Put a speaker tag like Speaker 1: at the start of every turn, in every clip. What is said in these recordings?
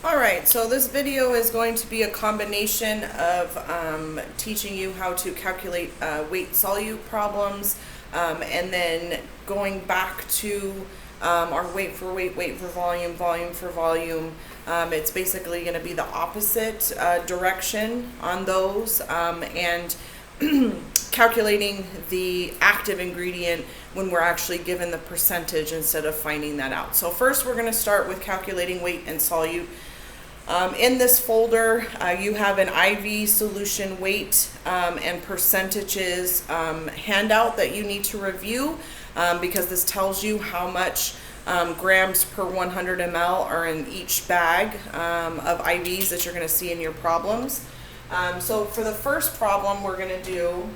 Speaker 1: Alright, so this video is going to be a combination of teaching you how to calculate weight solute problems and then going back to our weight for weight, weight for volume, volume for volume. It's basically going to be the opposite direction on those and calculating the active ingredient when we're actually given the percentage instead of finding that out. So first we're going to start with calculating weight and solute. In this folder, you have an IV solution weight and percentages handout that you need to review because this tells you how much grams per 100 ml are in each bag of IVs that you're going to see in your problems. So for the first problem we're going to do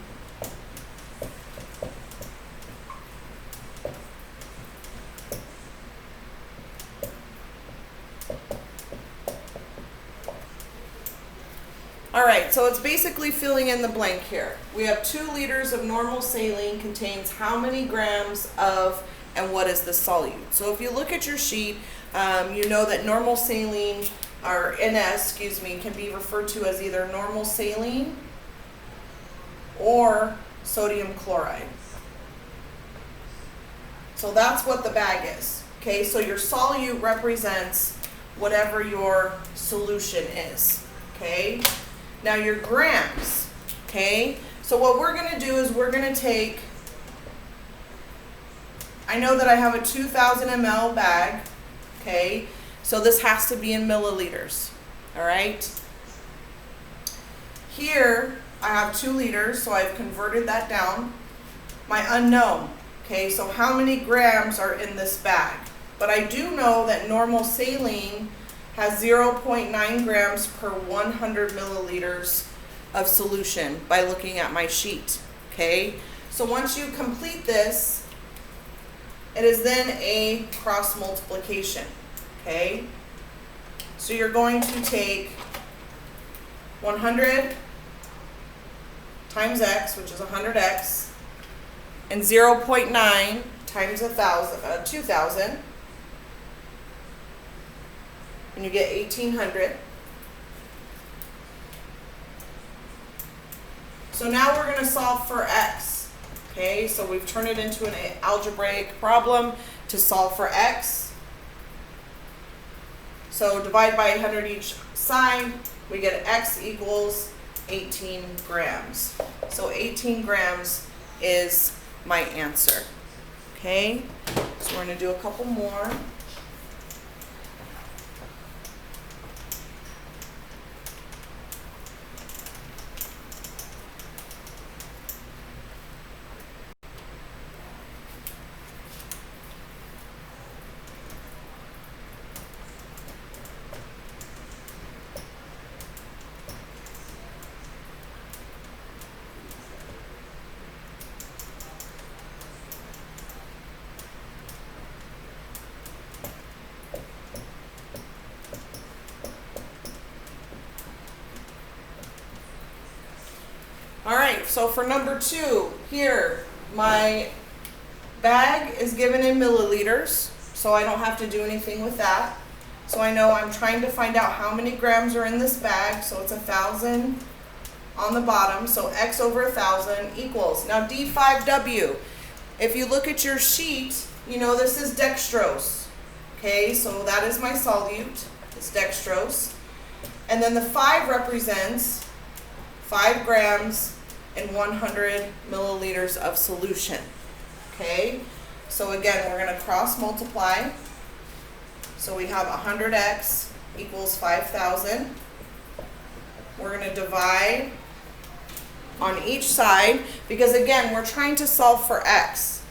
Speaker 1: Alright, so it's basically filling in the blank here. We have 2 liters of normal saline contains how many grams of, and what is the solute? So if you look at your sheet, you know that normal saline, or NS, can be referred to as either normal saline or sodium chloride. So that's what the bag is. Okay, so your solute represents whatever your solution is. Okay. Now your grams, okay? So what we're going to do is we're going to take, I know that I have a 2,000 ml bag, okay? So this has to be in milliliters, all right? Here I have 2 liters, so I've converted that down. My unknown, okay? So how many grams are in this bag? But I do know that normal saline has 0.9 grams per 100 milliliters of solution by looking at my sheet, okay? So once you complete this, it is then a cross multiplication, okay? So you're going to take 100 times x, which is 100x, and 0.9 times 2,000, and you get 1,800. So now we're going to solve for x. Okay, so we've turned it into an algebraic problem to solve for x. So divide by 100 each side, we get x equals 18 grams. So 18 grams is my answer. Okay, so we're going to do a couple more. Alright, so for number 2, here, my bag is given in milliliters, so I don't have to do anything with that. So I know I'm trying to find out how many grams are in this bag, so it's 1,000 on the bottom, so x over 1,000 equals. Now D5W, if you look at your sheet, you know this is dextrose. Okay, so that is my solute, it's dextrose. And then the 5 represents 5 grams and 100 milliliters of solution. Okay, so again, we're going to cross multiply. So we have 100x equals 5,000. We're going to divide on each side because again, we're trying to solve for x.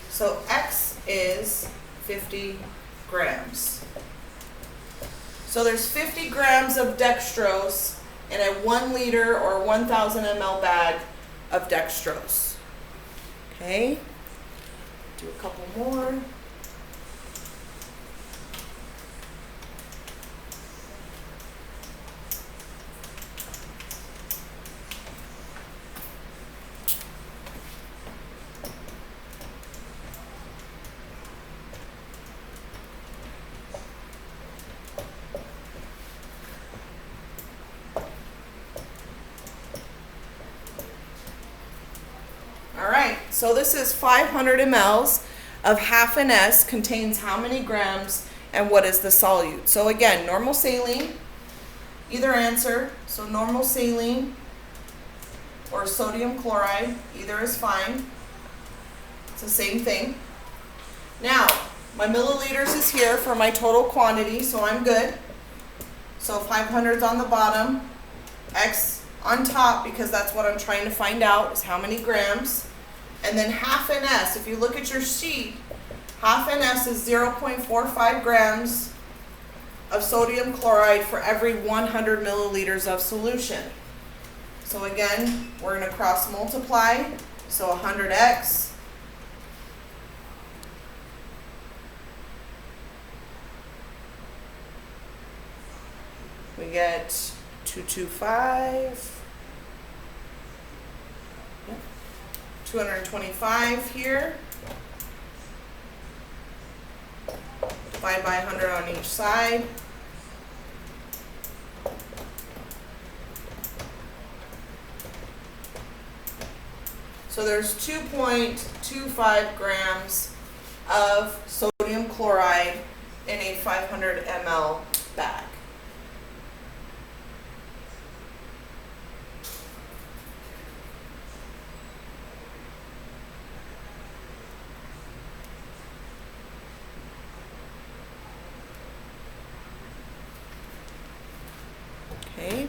Speaker 1: So x is 50 grams. So there's 50 grams of dextrose in a 1 liter or 1,000 ml bag of dextrose. Okay, do a couple more. so this is 500 mLs of half an S contains how many grams and what is the solute? So again, normal saline, either answer. So normal saline or sodium chloride, either is fine. It's the same thing. Now, my milliliters is here for my total quantity, so I'm good. So 500's on the bottom, X on top, because that's what I'm trying to find out, is how many grams. And then half an S, if you look at your sheet, half an S is 0.45 grams of sodium chloride for every 100 milliliters of solution. So again, we're going to cross multiply, so 100x we get 225, 225 here, divide by 100 on each side. So there's 2.25 grams of sodium chloride in a 500 ml bag. Okay.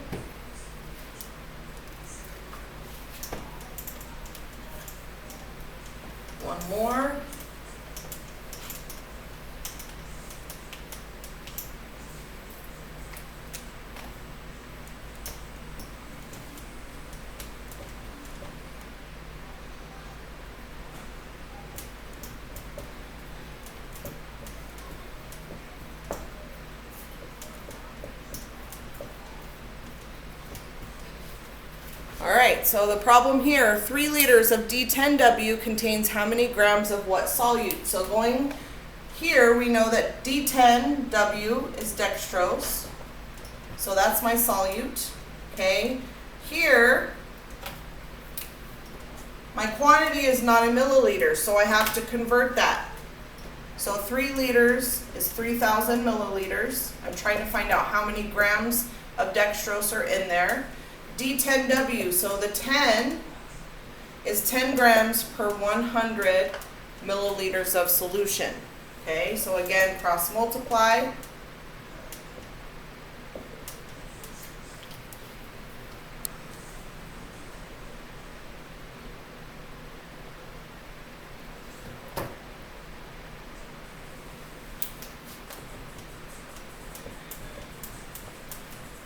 Speaker 1: One more. Alright, so the problem here, 3 liters of D10W contains how many grams of what solute? So going here, we know that D10W is dextrose. So that's my solute. Okay. Here, my quantity is not in milliliters, so I have to convert that. So 3 liters is 3,000 milliliters. I'm trying to find out how many grams of dextrose are in there. D10W, so the 10 is 10 grams per 100 milliliters of solution. Okay, so again, cross multiply.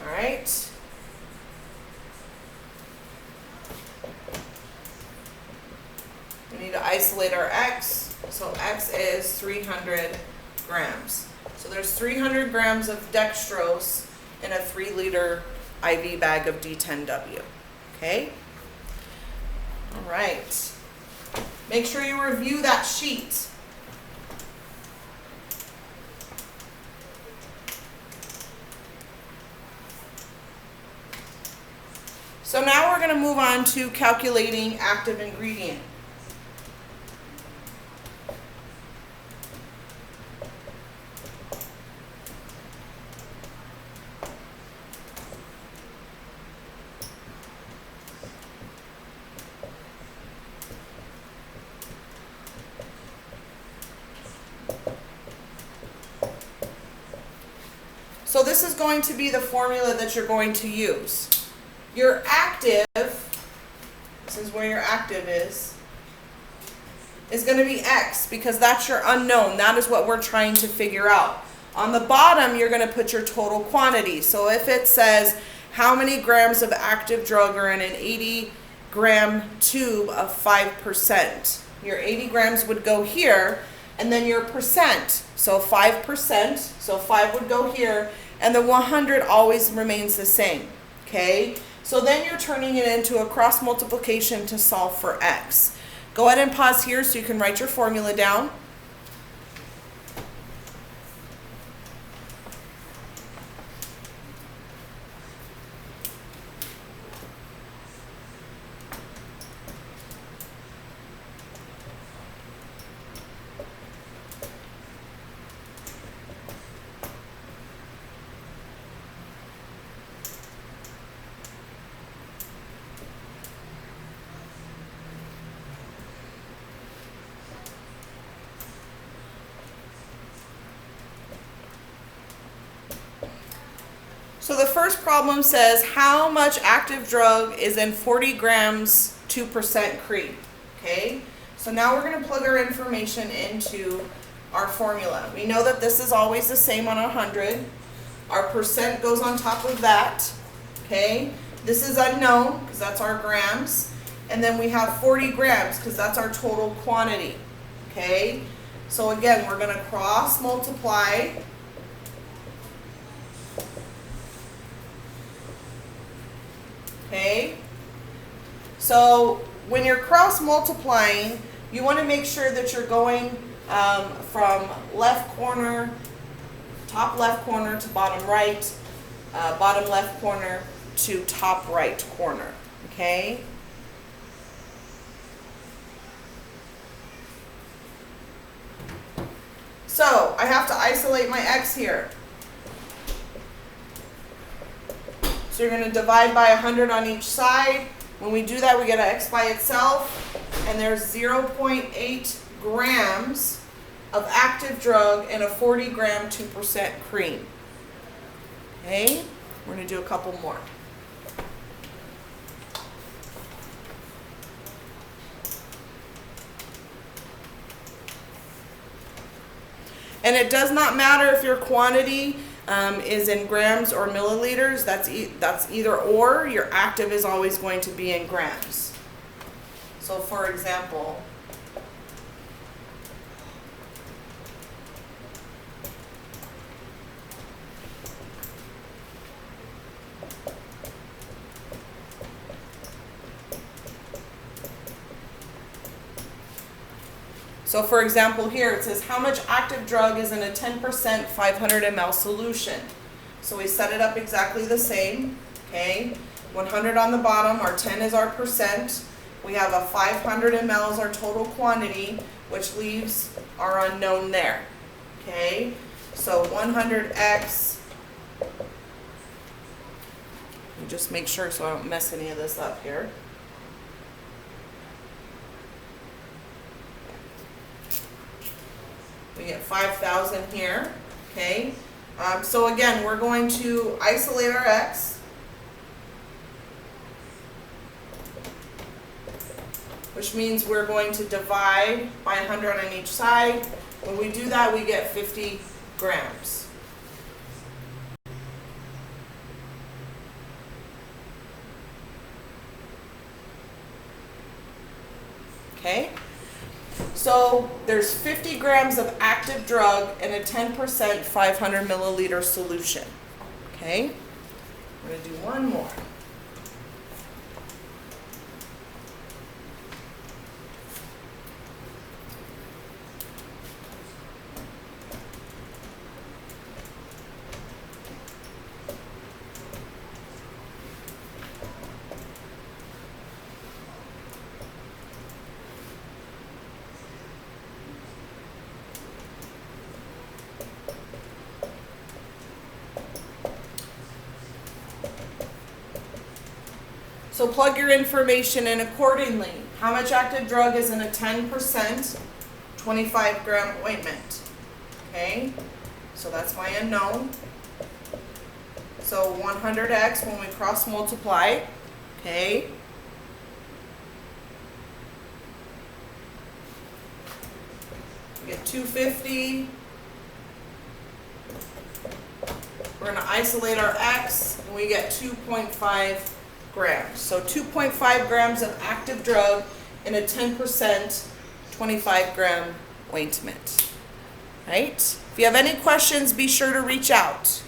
Speaker 1: All right. We need to isolate our X, so X is 300 grams. So there's 300 grams of dextrose in a 3 liter IV bag of D10W, okay? All right. Make sure you review that sheet. So now we're going to move on to calculating active ingredient. So this is going to be the formula that you're going to use. Your active, this is where your active is going to be X, because that's your unknown. That is what we're trying to figure out. On the bottom, you're going to put your total quantity. So if it says how many grams of active drug are in an 80-gram tube of 5%, your 80 grams would go here, and then your percent, so 5%, so 5 would go here, and the 100 always remains the same, okay? So then you're turning it into a cross multiplication to solve for X. Go ahead and pause here so you can write your formula down. So the first problem says how much active drug is in 40 grams 2% cream. Okay, so now we're going to plug our information into our formula. We know that this is always the same on 100. Our percent goes on top of that. Okay, this is unknown because that's our grams. And then we have 40 grams because that's our total quantity. Okay, so again, we're going to cross multiply. Okay, so when you're cross multiplying, you want to make sure that you're going from left corner, top left corner to bottom right, bottom left corner to top right corner. Okay. So I have to isolate my x here. So you're going to divide by 100 on each side. When we do that, we get an x by itself, and there's 0.8 grams of active drug in a 40 gram 2% cream. Okay, we're going to do a couple more. And it does not matter if your quantity is in grams or milliliters. That's either or. Your active is always going to be in grams. So for example, here it says how much active drug is in a 10% 500 ml solution. So we set it up exactly the same. Okay, 100 on the bottom, our 10 is our percent. We have a 500 ml is our total quantity, which leaves our unknown there. Okay, so 100x, just make sure so I don't mess any of this up here. We get 5,000 here. Okay, so again, we're going to isolate our x. Which means we're going to divide by 100 on each side. When we do that, we get 50 grams. Okay, so there's 50 grams of active drug in a 10% 500 milliliter solution. Okay, we're going to do one more. So plug your information in accordingly. How much active drug is in a 10% 25 gram ointment? Okay, so that's my unknown. So 100x when we cross multiply. Okay. We get 250. We're going to isolate our x and we get 2.5 grams. So 2.5 grams of active drug in a 10% 25 gram ointment. Right? If you have any questions, be sure to reach out.